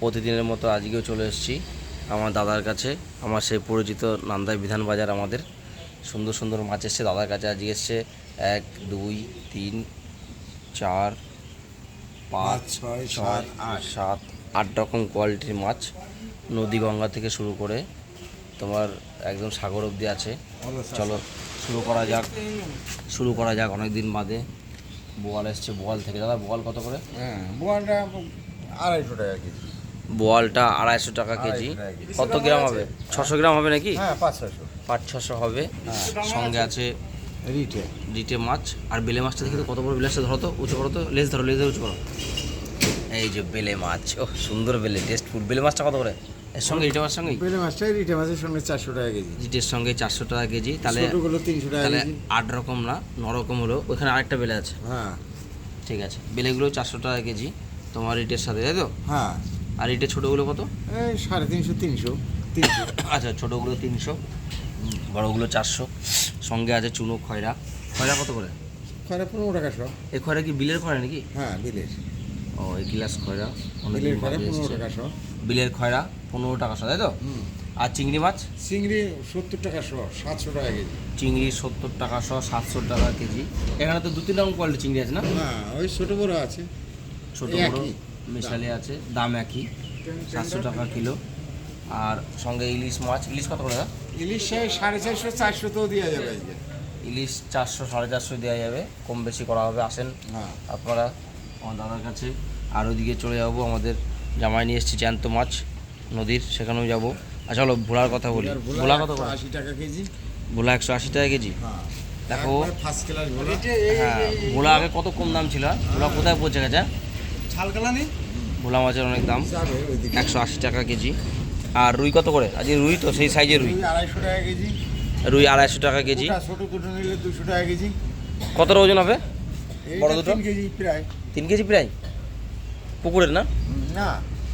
প্রতিদিনের মতো আজকেও চলে এসেছি আমার দাদার কাছে। আমার সেই পরিচিত নান্দাই বিধান বাজার। আমাদের সুন্দর সুন্দর মাছ এসছে দাদার কাছে। আজকে এসছে 1 2 3 4 5 6 7 8 রকম কোয়ালিটির মাছ। নদী গঙ্গা থেকে শুরু করে তোমার একদম সাগর অবধি আছে। চলো শুরু করা যাক অনেক দিন বাদে। বোয়াল এসছে বোয়াল থেকে। দাদা বোয়াল কত করে? বোয়ালটা 250 টাকা কেজি। বোয়ালটা 250 টাকা কেজি। কত গ্রাম হবে? 600 গ্রাম হবে নাকি? হ্যাঁ 500 500-600 হবে। সঙ্গে আছে রিটে মাছ। আর বেলে মাছটা দেখি তো কত বড়। বেলেসটা ধরো তো, উঁচু করো তো, লেজ ধরো উঁচু করো। এই যে বেলে মাছ, ও সুন্দর বেলে, টেস্টফুল। বেলে মাছটা কত করে? এর সঙ্গে রিটে মাছের সঙ্গে? বেলে মাছটা রিটে মাছের সঙ্গে 400 টাকা কেজি। রিটের সঙ্গে 400 টাকা কেজি। তাহলে ছোটগুলো 300 টাকা তাহলে কেজি। 8 রকম না 9 রকম হলো। ওখানে আরেকটা বেলে আছে। হ্যাঁ ঠিক আছে, বেলেগুলো 400 টাকা কেজি তোমার রিটের সাথে, তাই তো? হ্যাঁ। আর রিটের ছোটোগুলো কত? এই 350 300। আচ্ছা, ছোটোগুলো 300, বড়োগুলো 400। সঙ্গে আছে চুনো খয়রা। খয়রা কত করে? খয়রা 15 টাকা শো। এই খয়রা কি বিলের খয়রা নাকি? হ্যাঁ বিলের। ও, এই গিলাস খয়রা বিলের খয়রা 15 টাকা শো। বিলের খয়রা 15 টাকা শো, তাই তো? আর চিংড়ি মাছ? চিংড়ি 70 টাকা শো, 700 টাকা কেজি। চিংড়ি 70 টাকা শো, 700 টাকা কেজি। এখানে তো 2-3 রকম কোয়ালিটি চিংড়ি আছে না? হ্যাঁ ওই ছোট বড় আছে, ছোটো বড়ো মিশালে আছে, দাম একই, 700 টাকা কিলো। আর সঙ্গে ইলিশ মাছ। ইলিশ কত করে? ইলিশ 450 400 তো দেওয়া যাবে আজকে। ইলিশ 400 450 দেওয়া যাবে, কম বেশি করা হবে। আসেন হ্যাঁ আপনারা আমার দাদার কাছে। আর ওইদিকে চলে যাবো, আমাদের জামাই নিয়ে এসেছি জ্যান্ত মাছ নদীর, সেখানেও যাবো। আর চলো ভোলার কথা বলি। ভোলা কত করে? 80 টাকা কেজি। ভোলা 180 টাকা কেজি। হ্যাঁ দেখো ফার্স্ট ক্লাস ভোলা। হ্যাঁ, ভোলা আগে কত কম দাম ছিল। ভোলা কোথায় পৌঁছে গেছে? ছালকালানি ভোলা মাছের অনেক দাম, যাবে ওইদিকে। 180 টাকা কেজি। আর রুই কত করে? আজকে রুই তো সেই সাইজের রুই। 250 টাকা কেজি। রুই 250 টাকা কেজি। ওটা ছোট দুটো নিলে 200 টাকা কেজি। কতটা ওজন হবে? এইটা বড় দুটো 3 কেজি প্রায়। 3 কেজি প্রায়। পুকুরের না? না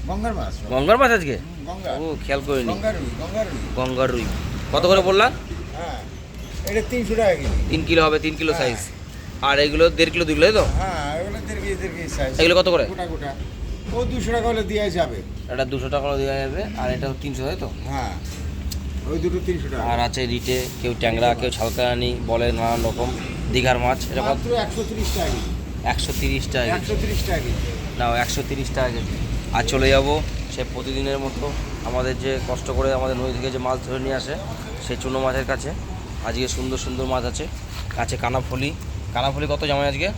গঙ্গার মাছ। গঙ্গার মাছ আজকে? গঙ্গা। ও, খেয়াল করিনি। গঙ্গার রুই, গঙ্গার রুই। গঙ্গার রুই কত করে বললা? হ্যাঁ এটা 300 টাকা কেজি। 3 কিলো হবে, 3 কিলো সাইজ। আর এগুলো 1.5 কিলো 2 কিলো, তাই তো? হ্যাঁ এগুলো 1.5 কেজি সাইজ। এগুলো কত করে? গোটা গোটা ও 200 টাকা হলে দেওয়া যাবে। এটা 200 টাকা করে দেওয়া যাবে। আর এটা 300, তাই তো? হ্যাঁ ওই দুটো 300 টাকা। আর আছে রিটে, কেউ ট্যাংরা, কেউ ছালকানি বলে, নানান রকম। দীঘার মাছ এটা কত? মাত্র 130 টাকা কেজি। 130 টাকা কেজি। 130 টাকা কেজি। না, 130 টাকা কেজি। আর চলে যাব সে প্রতিদিনের মতো আমাদের যে কষ্ট করে আমাদের নদী থেকে যে মাছ ধরে নিয়ে আসে সেই চুনো মাছের কাছে। আজকে সুন্দর সুন্দর মাছ আছে। কানাফুলি। কানাফুলি কত জামাই আজকে?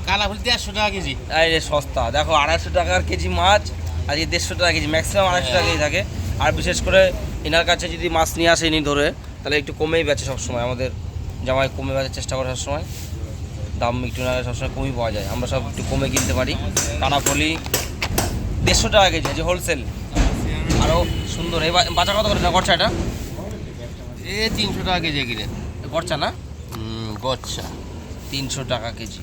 কানাফুলি 150 টাকা কেজি। এই রে সস্তা, দেখো 250 টাকার কেজি মাছ আজকে 150 টাকা কেজি, ম্যাক্সিমাম 250 টাকা কেজি থাকে। আর বিশেষ করে এনার কাছে যদি মাছ নিয়ে আসে ইনি ধরে, তাহলে একটু কমেই বেচে সবসময়। আমাদের জামাই কমে বেচার চেষ্টা করে সবসময়, দাম একটু না সবসময় কমই পাওয়া যায়, আমরা সব একটু কমে কিনতে পারি। কানাফুলি 150 টাকা কেজি আছে হোলসেল। আরও সুন্দর এই বাচ্চা কত করে গরচা? এটা এ 300 টাকা কেজি কিনে। গরচা না? গচ্ছা 300 টাকা কেজি।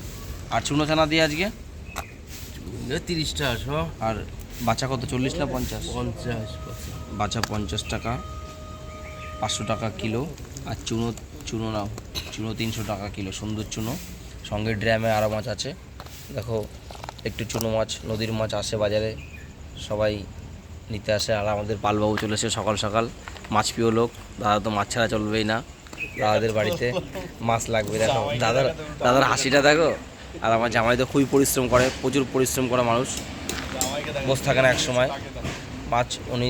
আর চুনো ছানা দিয়ে আজকে 30 টাকা শো। আর বাচ্চা কত, 40 না 50? 50 বাচ্চা 50 টাকা, 500 টাকা কিলো। আর চুনো নাও, চুনো 300 টাকা কিলো, সুন্দর চুনো। সঙ্গে ড্রামে আরও মাছ আছে। দেখো একটু চুনো মাছ, নদীর মাছ আসে বাজারে, সবাই নিতে আসে। আর আমাদের পালবাবু চলেছে সকাল সকাল, মাছ প্রিয় লোক। দাদা তো মাছ ছাড়া চলবেই না, দাদাদের বাড়িতে মাছ লাগবে। দেখো দাদার হাসিটা দেখো। আর আমার জামাই তো খুবই পরিশ্রম করে, প্রচুর পরিশ্রম করা মানুষ, বসে থাকে না এক সময়। মাছ উনি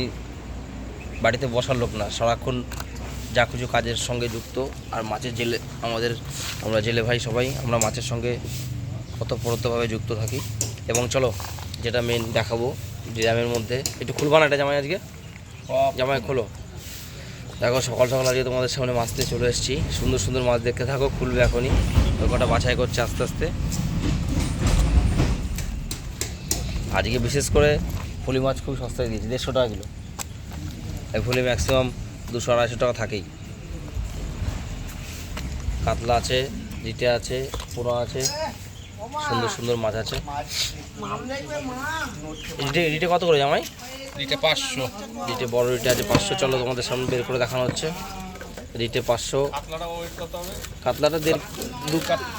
বাড়িতে বসার লোক না, সারাক্ষণ যা কিছু কাজের সঙ্গে যুক্ত। আর মাছের জেলে আমরা জেলে ভাই সবাই আমরা মাছের সঙ্গে ওতপ্রোতভাবে যুক্ত থাকি। এবং চলো যেটা মেন দেখাবো ড্রামের মধ্যে, একটু খুলবা না এটা জামাই আজকে? জামাই খোলো। দেখো সকাল সকাল আজকে তোমাদের সামনে মাছ দিয়ে চলে এসেছি। সুন্দর সুন্দর মাছ দেখতে থাকো, খুলবে এখনই। ওই কটা বাছাই করছে আস্তে আস্তে। আজকে বিশেষ করে ফুলি মাছ খুব সস্তায় দিয়েছি, 150 টাকা কিলো। এই ফুলি ম্যাক্সিমাম 200-250 টাকা থাকেই। কাতলা আছে, রিটে আছে, পোনা আছে, সুন্দর সুন্দর মাছ আছে। রিটে কত করে জামাই? এটা 500। রিটে বড় রিটে আছে 500। চলো তোমাদের সামনে বের করে দেখানো হচ্ছে। রিটে 500। কাতলাটা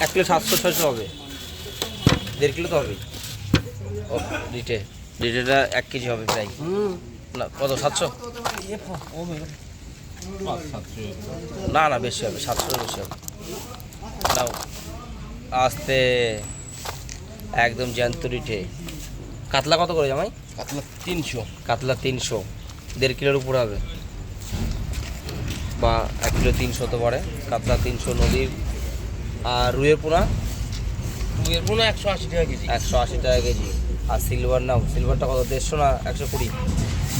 1 কিলো 700-600 হবে, 1.5 কিলো তো হবে। ও রিটে এটা 1 কেজি হবে প্রায় না কত 700 না না বেশি হবে 700 বেশি হবে নাও আস্তে একদম জ্যান্ত রিঠে কাতলা কত করে জামাই কাতলা 300 কাতলা 300 1.5 কিলোর উপর হবে বা 1 কিলো 300 তো পড়ে কাতলা 300 নদীর আর রুইয়ের পোনা এর কোনো 180 টাকা কেজি 180 টাকা কেজি আর সিলভার নাও সিলভারটা কত 150 না 120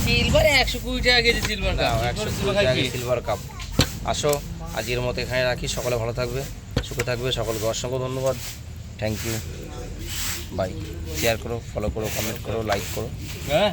সিলভার 120 টাকা কেজি সিলভার কাপ 120 টাকা সিলভার কাপ আসো আজকের মতো এখানে রাখি সকলে ভালো থাকবে সুখে থাকবে সকলকে অসংখ্য ধন্যবাদ থ্যাংক ইউ বাই শেয়ার করো ফলো করো কমেন্ট করো লাইক করো হ্যাঁ